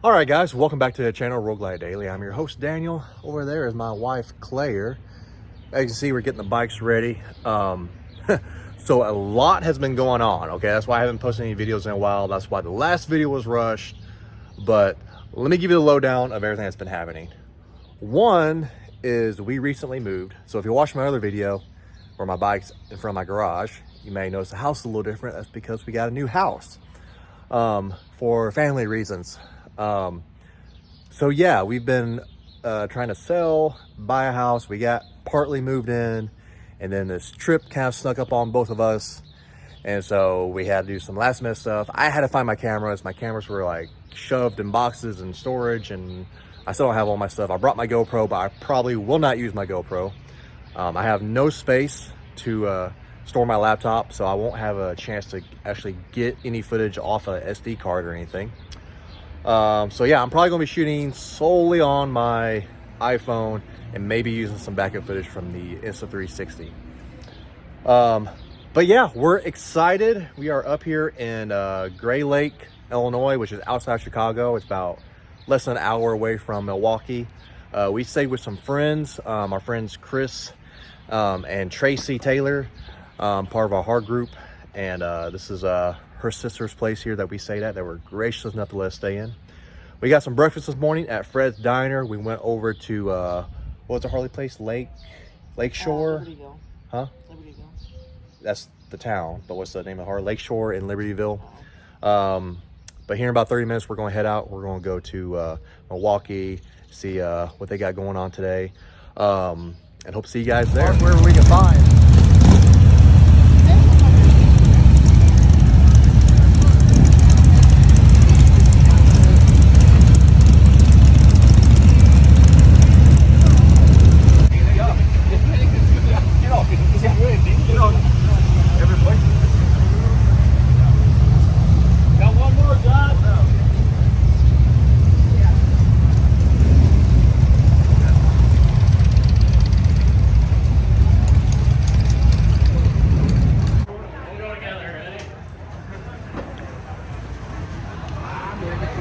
All right, guys, welcome back to the channel, Roguelite Daily. I'm your host, Daniel. Over there is my wife, Claire. As you can see, we're getting the bikes ready. So a lot has been going on, okay? That's why I haven't posted any videos in a while. That's why the last video was rushed. But let me give you the lowdown of everything that's been happening. One is we recently moved. So if you watch my other video where my bike's in front of my garage, you may notice the house is a little different. That's because we got a new house for family reasons. So yeah, we've been trying to sell, buy a house. We got partly moved in, and then this trip kind of snuck up on both of us. And so we had to do some last minute stuff. I had to find my cameras. My cameras were like shoved in boxes and storage, and I still don't have all my stuff. I brought my GoPro, but I probably will not use my GoPro. I have no space to store my laptop, so I won't have a chance to actually get any footage off a SD card or anything. So yeah, I'm probably gonna be shooting solely on my iPhone and maybe using some backup footage from the Insta360. But yeah, we're excited. We are up here in Gray Lake, Illinois, which is outside Chicago. It's about less than an hour away from Milwaukee. We stayed with some friends, our friends Chris and Tracy Taylor, part of our hard group, and this is her sister's place here that we stayed at. They were gracious enough to let us stay in. We got some breakfast this morning at Fred's Diner. We went over to what's the Harley place? Lakeshore? Libertyville. Huh? Libertyville. That's the town, but what's the name of Harley? Lakeshore in Libertyville. But here in about 30 minutes, we're going to head out. We're going to go to Milwaukee, see what they got going on today, and hope to see you guys there. Wherever we can find.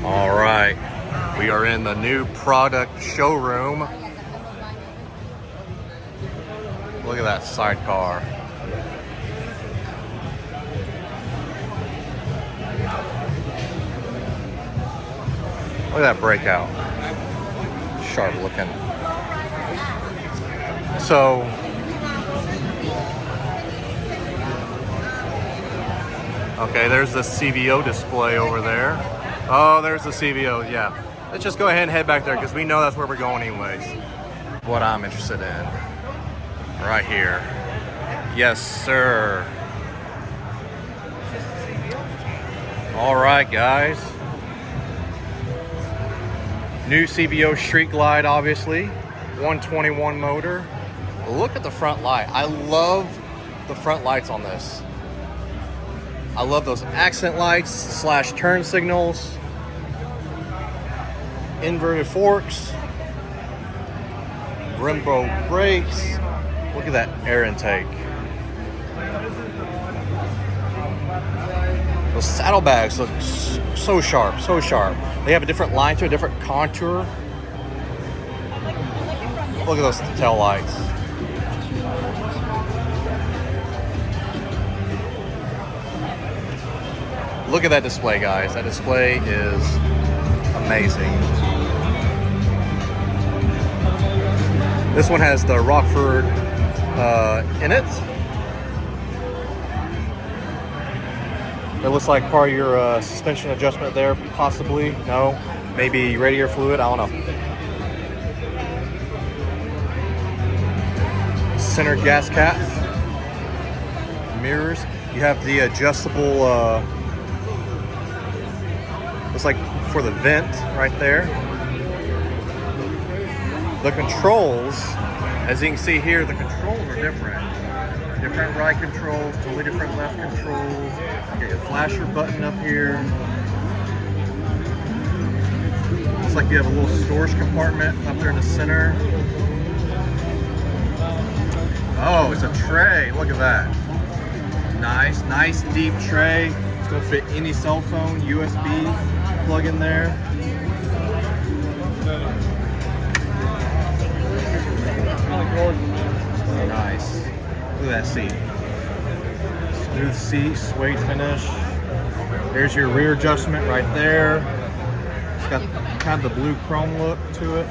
All right, we are in the new product showroom. Look at that sidecar. Look at that breakout. Sharp looking. So, okay, there's the CVO display over there. Oh, there's the CVO, yeah. Let's just go ahead and head back there because we know that's where we're going anyways. What I'm interested in, right here. Yes, sir. All right, guys. New CVO Street Glide, obviously. 121 motor. Look at the front light. I love the front lights on this. I love those accent lights / turn signals. Inverted forks. Brembo brakes. Look at that air intake. Those saddlebags look so sharp, so sharp. They have a different line to a different contour. Look at those tail lights. Look at that display, guys. That display is amazing. This one has the Rockford in it. It looks like part of your suspension adjustment there, possibly. No, maybe radiator fluid, I don't know. Center gas cap. Mirrors. You have the adjustable, looks like for the vent right there. The controls, as you can see here, the controls are different. Different right controls, totally different left controls. You got your flasher button up here. Looks like you have a little storage compartment up there in the center. Oh, it's a tray. Look at that. Nice deep tray. It's gonna fit any cell phone, USB plug in there. Nice. Look at that seat. Smooth seat, suede finish. There's your rear adjustment right there. It's got kind of the blue chrome look to it.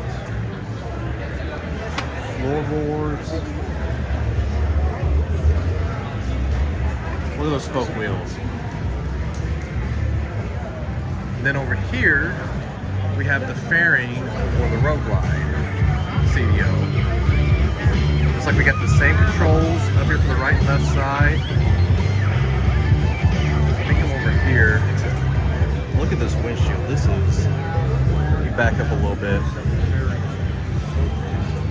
Floorboards. Look at those spoke wheels. And then over here, we have the fairing for the Road Glide CVO. Looks like we got the same controls up here to the right and left side. I think I'm over here. Look at this windshield. This is, you back up a little bit.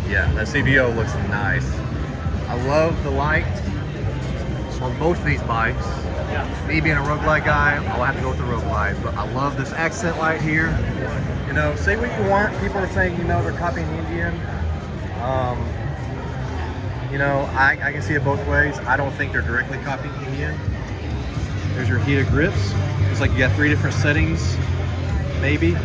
Yeah, that CVO looks nice. I love the light on both of these bikes. Me being a Road Glide guy, I'll have to go with the Road Glide, but I love this accent light here. You know, say what you want. People are saying, you know, they're copying Indian. You know, I can see it both ways. I don't think they're directly copying Indian. There's your heated grips. It's like you got 3 different settings, maybe.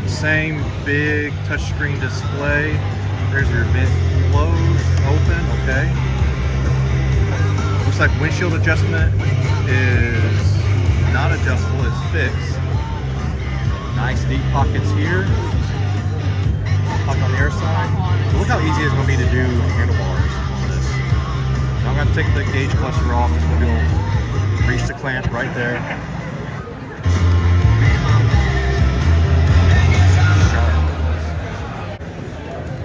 Same big touchscreen display. There's your vent closed, open, okay. Looks like windshield adjustment is not adjustable, it's fixed. Nice deep pockets here. Pocket on the air side. So look how easy it's going to be to do handlebars on this. Now I'm going to take the gauge cluster off. It's going to go reach the clamp right there.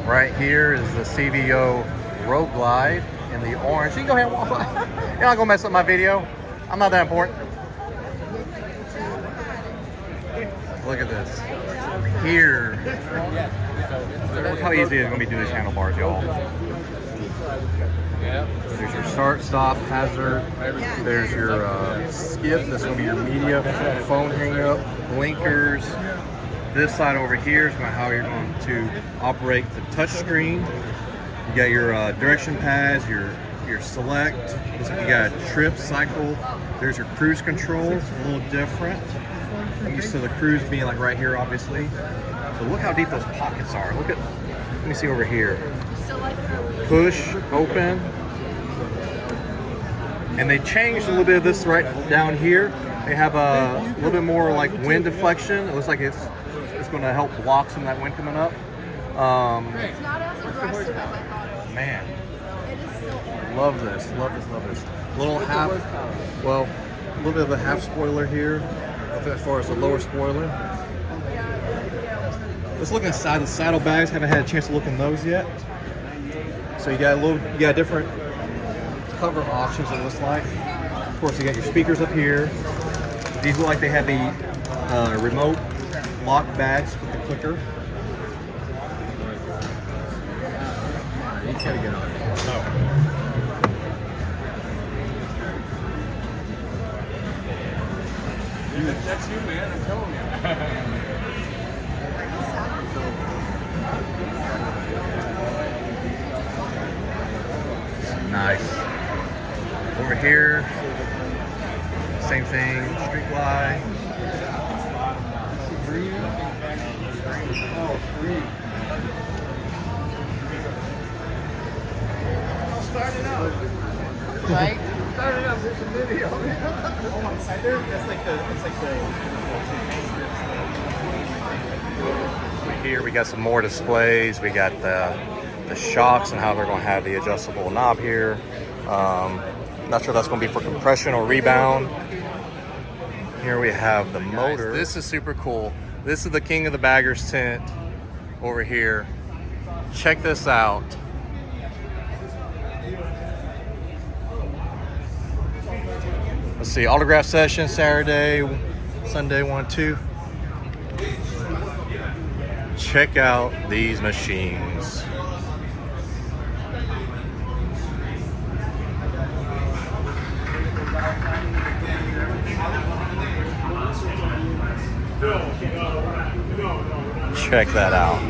Right here is the CVO Road Glide in the orange. You can go ahead and walk by. You're not gonna mess up my video. I'm not that important. Look at this. Here. Look how easy it's gonna be to do these handlebars, y'all. There's your start, stop, hazard. There's your skip. That's gonna be your media, phone hang up, blinkers. This side over here is how you're going to operate the touch screen. You got your direction pads, your select. Looks like you got a trip, cycle. There's your cruise control. It's a little different. I'm used to the cruise being like right here, obviously. So look how deep those pockets are. Look at, let me see over here. Push, open. And they changed a little bit of this right down here. They have a little bit more like wind deflection. It looks like it's going to help block some of that wind coming up. It's not as aggressive as I thought it was. Man, It is still orange. love this, love this, love this. Little half, well, a little bit of a half spoiler here, as far as the lower spoiler. Let's look inside the saddlebags. Haven't had a chance to look in those yet. So you got different cover options. It looks like. Of course, you got your speakers up here. These look like they have the remote lock bags with the clicker. You gotta get on it. Oh. That's you, man. I'm telling you. Nice. Over here, same thing. Street glide. Started out. Right? Started out with a video. Oh, inside there? That's like the, Here we got some more displays. We got the shocks and how they're going to have the adjustable knob here. Not sure if that's going to be for compression or rebound. Here we have the motor. This is super cool. This is the king of the baggers tent over here. Check this out. Let's see, autograph session Saturday, Sunday 1, 2. Check out these machines. Check that out.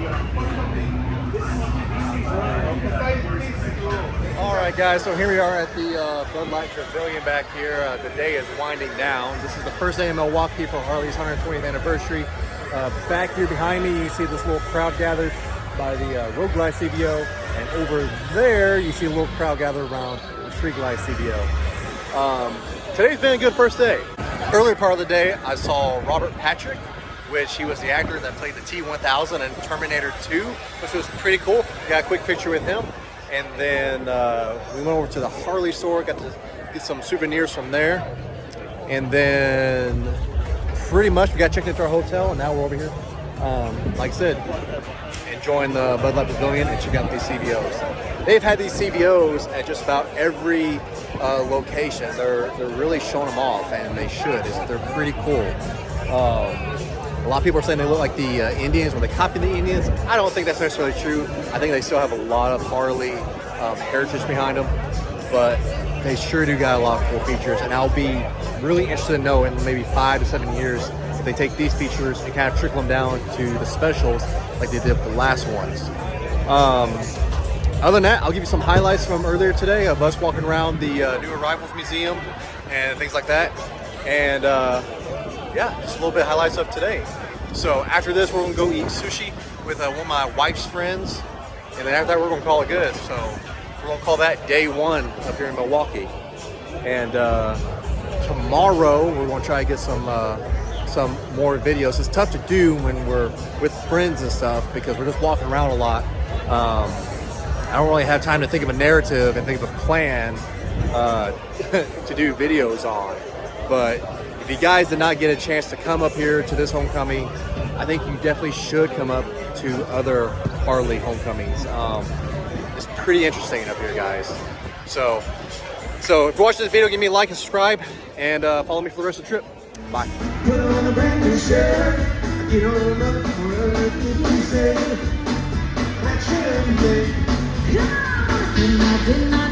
All right, guys, so here we are at the Bud Light Pavilion back here. The day is winding down. This is the first day in Milwaukee for Harley's 120th anniversary. Back here behind me, you see this little crowd gathered. by the Road Glide CVO, and over there you see a little crowd gathered around the Street Glide CVO. Today's been a good first day. Earlier part of the day, I saw Robert Patrick, which he was the actor that played the T-1000 in Terminator 2, which was pretty cool. Got a quick picture with him. And then we went over to the Harley store, got to get some souvenirs from there. And then pretty much we got checked into our hotel, and now we're over here. Like I said, enjoying the Bud Light Pavilion and check out these CVOs. They've had these CVOs at just about every location. They're really showing them off, and they should. They're pretty cool. A lot of people are saying they look like the Indians when they copy the Indians. I don't think that's necessarily true. I think they still have a lot of Harley heritage behind them, but they sure do got a lot of cool features. And I'll be really interested to know in maybe 5 to 7 years if they take these features and kind of trickle them down to the specials like they did with the last ones. Other than that, I'll give you some highlights from earlier today of us walking around the New Arrivals Museum and things like that. And yeah, just a little bit of highlights of today. So after this, we're gonna go eat sushi with one of my wife's friends, and then after that, we're gonna call it good. So we're gonna call that day one up here in Milwaukee. And tomorrow, we're gonna try to get some more videos. It's tough to do when we're with friends and stuff because we're just walking around a lot. I don't really have time to think of a narrative and think of a plan to do videos on, but if you guys did not get a chance to come up here to this homecoming, I think you definitely should come up to other Harley homecomings. It's pretty interesting up here, guys. So if you're watching this video, give me a like and subscribe, and follow me for the rest of the trip. Bye. Put on a brand new shirt, get on up for work, you say, that's your day. And I did not